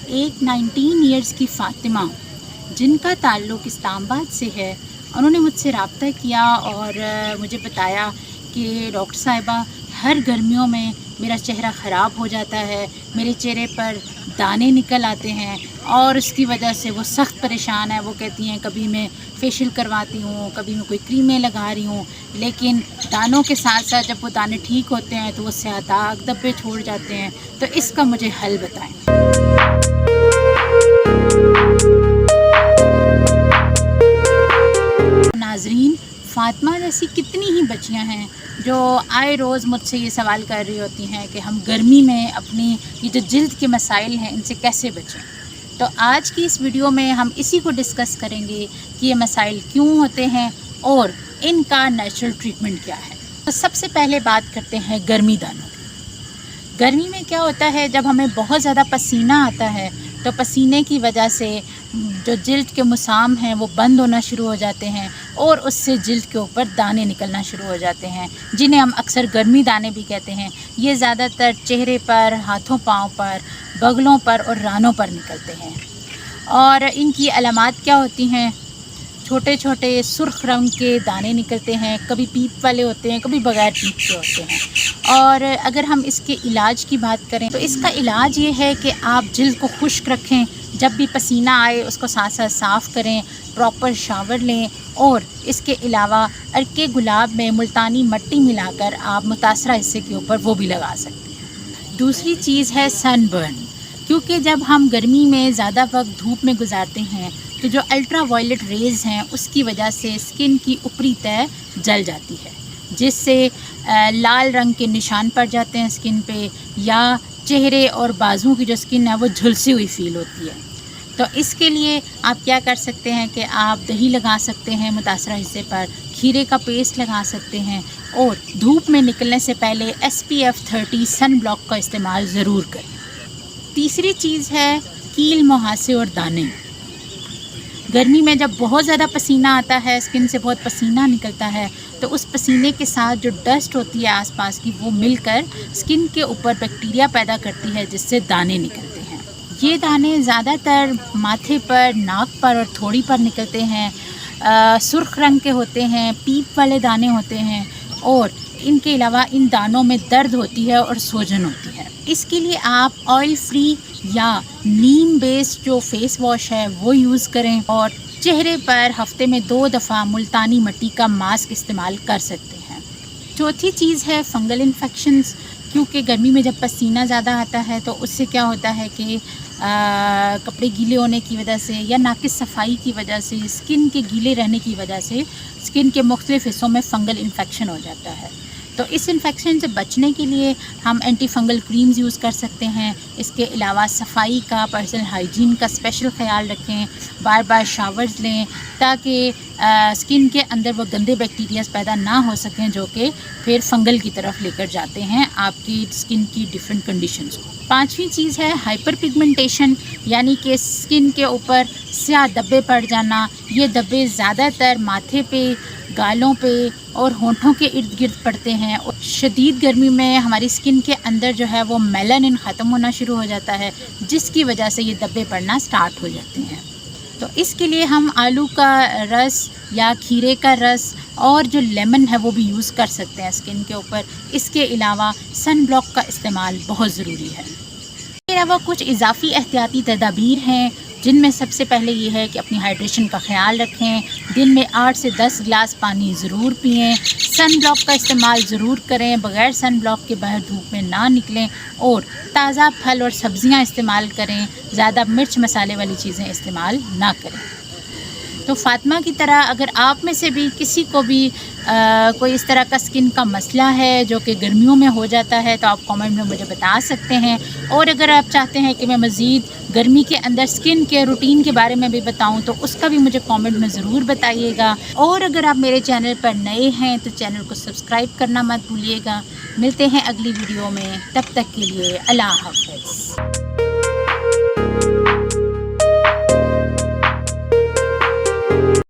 एक 19 इयर्स की फ़ातिमा जिनका ताल्लुक़ इस्लामाबाद से है, उन्होंने मुझसे रब्ता किया और मुझे बताया कि डॉक्टर साहिबा, हर गर्मियों में मेरा चेहरा ख़राब हो जाता है, मेरे चेहरे पर दाने निकल आते हैं और उसकी वजह से वो सख्त परेशान है। वो कहती हैं कभी मैं फेशियल करवाती हूँ, कभी मैं कोई क्रीमें लगा रही हूँ, लेकिन दानों के साथ साथ जब वो दाने ठीक होते हैं तो वो स्याह दाग धब्बे छोड़ जाते हैं। तो इसका मुझे हल बताएं। नाज़रीन, फ़ातिमा जैसी कितनी ही बच्चियां हैं जो आए रोज़ मुझसे ये सवाल कर रही होती हैं कि हम गर्मी में अपनी ये जो जिल्द के मसाइल हैं इनसे कैसे बचें। तो आज की इस वीडियो में हम इसी को डिस्कस करेंगे कि ये मसाइल क्यों होते हैं और इनका नेचुरल ट्रीटमेंट क्या है। तो सबसे पहले बात करते हैं गर्मी दानों की। गर्मी में क्या होता है, जब हमें बहुत ज़्यादा पसीना आता है तो पसीने की वजह से जो जिल्द के मुसाम हैं वो बंद होना शुरू हो जाते हैं और उससे जिल्द के ऊपर दाने निकलना शुरू हो जाते हैं, जिन्हें हम अक्सर गर्मी दाने भी कहते हैं। ये ज़्यादातर चेहरे पर, हाथों पाँव पर, बगलों पर और रानों पर निकलते हैं। और इनकी अलामात क्या होती हैं? छोटे छोटे सुर्ख रंग के दाने निकलते हैं, कभी पीप वाले होते हैं, कभी बगैर पीप के होते हैं। और अगर हम इसके इलाज की बात करें तो इसका इलाज ये है कि आप जिल्द को खुश्क रखें, जब भी पसीना आए उसको साथ साथ साफ़ करें, प्रॉपर शावर लें और इसके अलावा अर्के गुलाब में मुल्तानी मिट्टी मिलाकर आप मुतासरा हिस्से के ऊपर वो भी लगा सकते हैं। दूसरी चीज़ है सनबर्न, क्योंकि जब हम गर्मी में ज़्यादा वक्त धूप में गुजारते हैं तो जो अल्ट्रा वायलेट रेज़ हैं उसकी वजह से स्किन की ऊपरी तह जल जाती है, जिससे लाल रंग के निशान पड़ जाते हैं स्किन पे, या चेहरे और बाजुओं की जो स्किन है वो झुलसी हुई फील होती है। तो इसके लिए आप क्या कर सकते हैं कि आप दही लगा सकते हैं मुतासरा हिस्से पर, खीरे का पेस्ट लगा सकते हैं और धूप में निकलने से पहले SPF 30 सन ब्लॉक का इस्तेमाल ज़रूर करें। तीसरी चीज़ है कील, मुहासे और दाने। गर्मी में जब बहुत ज़्यादा पसीना आता है, स्किन से बहुत पसीना निकलता है, तो उस पसीने के साथ जो डस्ट होती है आसपास की वो मिलकर स्किन के ऊपर बैक्टीरिया पैदा करती है, जिससे दाने निकलते हैं। ये दाने ज़्यादातर माथे पर, नाक पर और थोड़ी पर निकलते हैं, सुर्ख रंग के होते हैं, पीप वाले दाने होते हैं और इनके अलावा इन दानों में दर्द होती है और सूजन होती है। इसके लिए आप ऑयल फ्री या नीम बेस्ड जो फेस वॉश है वो यूज़ करें और चेहरे पर हफ्ते में 2 दफ़ा मुल्तानी मिट्टी का मास्क इस्तेमाल कर सकते हैं। चौथी चीज़ है फंगल इन्फेक्शंस, क्योंकि गर्मी में जब पसीना ज़्यादा आता है तो उससे क्या होता है कि कपड़े गीले होने की वजह से या नाकिस सफाई की वजह से, स्किन के गीले रहने की वजह से स्किन के मुख्तलिफ़ हिस्सों में फ़ंगल इन्फेक्शन हो जाता है। तो इस इन्फेक्शन से बचने के लिए हम एंटी फंगल क्रीम्स यूज़ कर सकते हैं। इसके अलावा सफाई का, पर्सनल हाइजीन का स्पेशल ख्याल रखें, बार बार शावर्स लें ताकि स्किन के अंदर वो गंदे बैक्टीरियाज पैदा ना हो सकें जो कि फिर फंगल की तरफ लेकर जाते हैं आपकी स्किन की डिफरेंट कंडीशंस को। पांचवी चीज़ है हाइपर पिगमेंटेशन, यानी कि स्किन के ऊपर स्याह धब्बे पड़ जाना। ये धब्बे ज़्यादातर माथे पे, गालों पे और होंठों के इर्द गिर्द पड़ते हैं और शदीद गर्मी में हमारी स्किन के अंदर जो है वो मेलानिन ख़त्म होना शुरू हो जाता है, जिसकी वजह से ये धब्बे पड़ना स्टार्ट हो जाते हैं। तो इसके लिए हम आलू का रस या खीरे का रस और जो लेमन है वो भी यूज़ कर सकते हैं स्किन के ऊपर। इसके अलावा सन ब्लॉक का इस्तेमाल बहुत ज़रूरी है। इसके अलावा कुछ इजाफ़ी एहतियाती तदाबीर हैं, जिनमें सबसे पहले ये है कि अपनी हाइड्रेशन का ख्याल रखें, दिन में 8 से 10 गिलास पानी ज़रूर पिएं, सन ब्लॉक का इस्तेमाल ज़रूर करें, बग़ैर सन ब्लॉक के बाहर धूप में ना निकलें और ताज़ा फल और सब्ज़ियां इस्तेमाल करें, ज़्यादा मिर्च मसाले वाली चीज़ें इस्तेमाल ना करें। तो फ़ातिमा की तरह अगर आप में से भी किसी को भी कोई इस तरह का स्किन का मसला है जो कि गर्मियों में हो जाता है तो आप कमेंट में मुझे बता सकते हैं। और अगर आप चाहते हैं कि मैं मज़ीद गर्मी के अंदर स्किन केयर रूटीन के बारे में भी बताऊं तो उसका भी मुझे कमेंट में ज़रूर बताइएगा। और अगर आप मेरे चैनल पर नए हैं तो चैनल को सब्सक्राइब करना मत भूलिएगा। मिलते हैं अगली वीडियो में, तब तक के लिए अल्लाह हाफ़िज़।